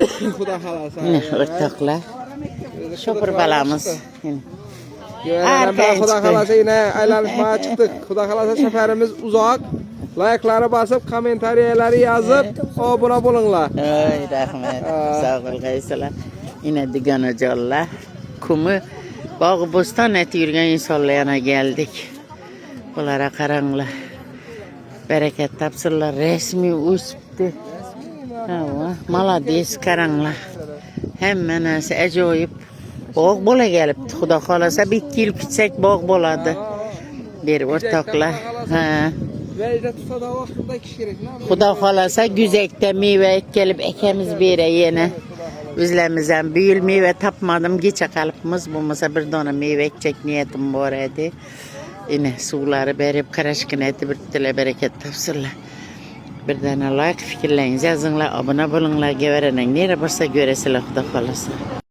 Xuda xalasa. Yine ortaklar. Şoför balamız. Yine. Arkaya Xuda xalasa yine aylanışmaya çıktık. Xuda xalasa seferimiz uzak. Like'lara basıp, komentariyaları yazıp, abone olunlar. Ay rahmet. Sağ ol Gaysalar. Yine Digan Hocalar. Kumu Bağ Bostan eti yürüyen insanla yana geldik. Bunlara karanlar. Bereket tapsırlar. Resmi uçtu. Malades karanlar. Hemen neyse acayip. Bağ bola gelip. Xuda kalasa bir kil pitsek bağ boladı. Bir ortaklar. Vecde tutada vaxtında kişirik. Xuda kalasa güzekte meyve gelip ekemiz bir yine. Üzlemizden büyül meyve tapmadım. Geçe kalıpımız bulmasa bir dona meyve ekecek niyetim var idi. Yine suları berip karaşkın eti bir tile bereket tapsırlar. Bir tane like fikirlerinizi yazınlar, abone olunlar, geverenen nere varsa göresiler Xuda kalasa.